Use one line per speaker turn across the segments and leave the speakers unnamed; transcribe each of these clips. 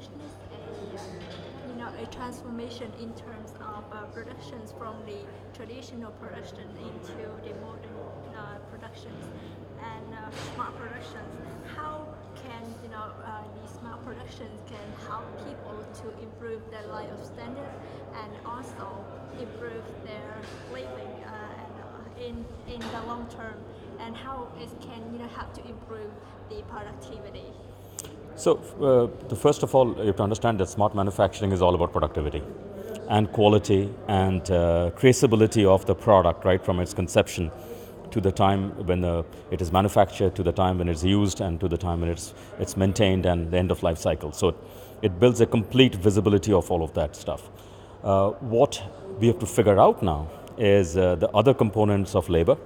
witnessed a transformation in terms of productions from the traditional production into the modern productions and smart productions. How can these smart productions can help people to improve their life standard and also improve their living in the long term, and how it can help to improve the productivity.
So, first of all, you have to understand that smart manufacturing is all about productivity and quality and traceability of the product, right, from its conception to the time when it is manufactured, to the time when it's used, and to the time when it's maintained and the end of life cycle. So, it builds a complete visibility of all of that stuff. What we have to figure out now is the other components of labor.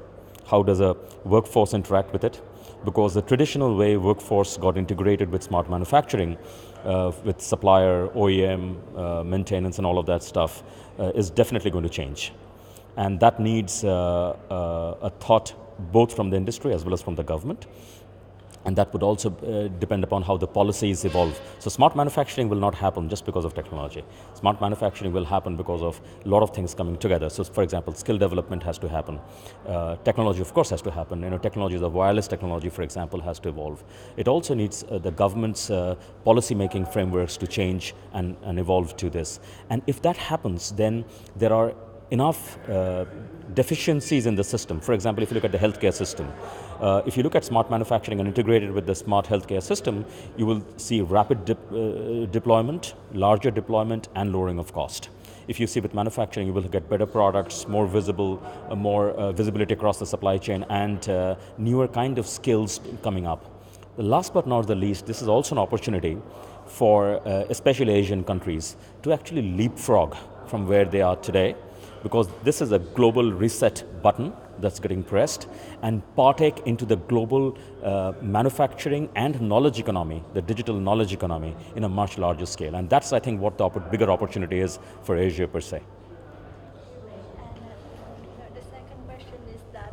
How does a workforce interact with it? Because the traditional way workforce got integrated with smart manufacturing, with supplier, OEM, maintenance and all of that stuff, is definitely going to change. And that needs a thought both from the industry as well as from the government. And that would also depend upon how the policies evolve. So smart manufacturing will not happen just because of technology. Smart manufacturing will happen because of a lot of things coming together. So for example, skill development has to happen. Technology of course has to happen. Technology, the wireless technology for example, has to evolve. It also needs the government's policy making frameworks to change and evolve to this. And if that happens, then there are enough deficiencies in the system. For example, if you look at the healthcare system, if you look at smart manufacturing and integrated with the smart healthcare system, you will see rapid deployment, larger deployment, and lowering of cost. If you see with manufacturing, you will get better products, more visible, more visibility across the supply chain, and newer kind of skills coming up. Last but not the least, this is also an opportunity for especially Asian countries to actually leapfrog from where they are today, because this is a global reset button that's getting pressed, and partake into the global manufacturing and knowledge economy, the digital knowledge economy, in a much larger scale. And that's, I think, what the bigger opportunity is for Asia per se.
And the second question is that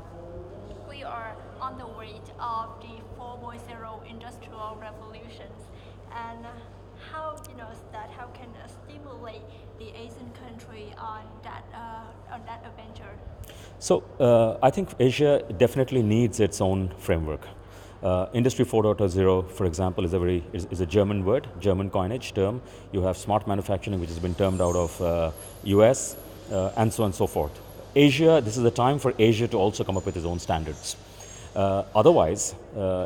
we are on the way of the 4.0 industrial revolutions, and how can stimulate the Asian country on that adventure?
So I think Asia definitely needs its own framework. Industry 4.0, for example, is a German word, German coinage term. You have smart manufacturing, which has been termed out of US, and so on and so forth. Asia, this is the time for Asia to also come up with its own standards. Otherwise,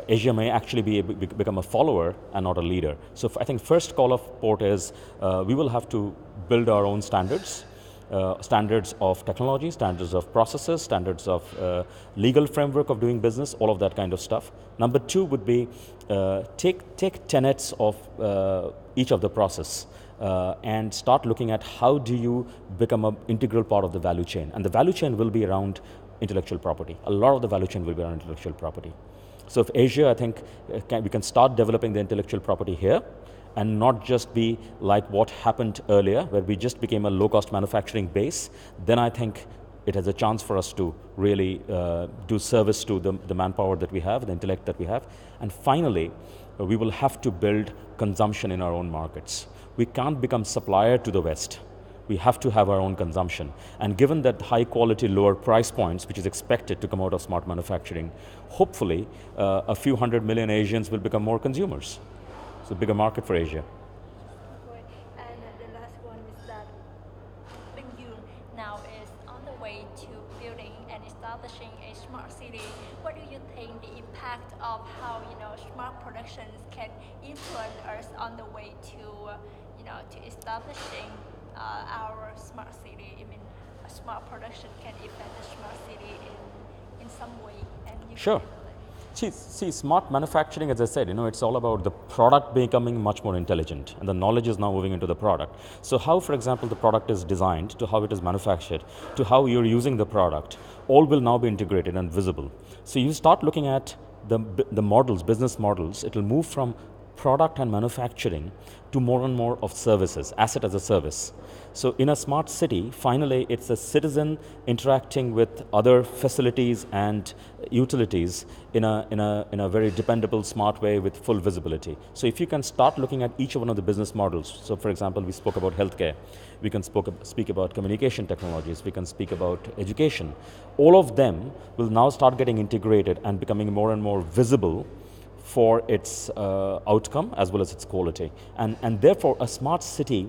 Asia may actually become a follower and not a leader. So I think first call of port is we will have to build our own standards. Standards of technology, standards of processes, standards of legal framework of doing business, all of that kind of stuff. Number two would be take tenets of each of the process and start looking at how do you become an integral part of the value chain. And the value chain will be around intellectual property. A lot of the value chain will be around intellectual property. So if Asia, I think, we can start developing the intellectual property here, and not just be like what happened earlier, where we just became a low-cost manufacturing base, then I think it has a chance for us to really do service to the manpower that we have, the intellect that we have. And finally, we will have to build consumption in our own markets. We can't become supplier to the West. We have to have our own consumption. And given that high quality, lower price points, which is expected to come out of smart manufacturing, hopefully a few 100 million Asians will become more consumers. It's a bigger market for Asia.
And the last one is that Bengyun now is on the way to building and establishing a smart city. What do you think the impact of how smart productions can influence us on the way to to establishing our smart city? I mean, a smart production can affect the smart city in some way, and
sure. See, smart manufacturing, as I said, it's all about the product becoming much more intelligent, and the knowledge is now moving into the product. So how, for example, the product is designed, to how it is manufactured, to how you're using the product, all will now be integrated and visible. So you start looking at the models, business models, it will move from product and manufacturing to more and more of services, asset as a service. So in a smart city, finally it's a citizen interacting with other facilities and utilities in a very dependable, smart way with full visibility. So if you can start looking at each one of the business models, so for example, we spoke about healthcare, we can speak about communication technologies, we can speak about education. All of them will now start getting integrated and becoming more and more visible for its outcome as well as its quality. And therefore, a smart city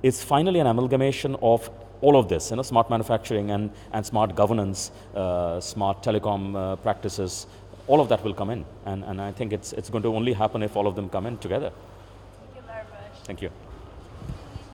is finally an amalgamation of all of this, smart manufacturing and smart governance, smart telecom practices, all of that will come in. And I think it's going to only happen if all of them come in together.
Thank you very much.
Thank you.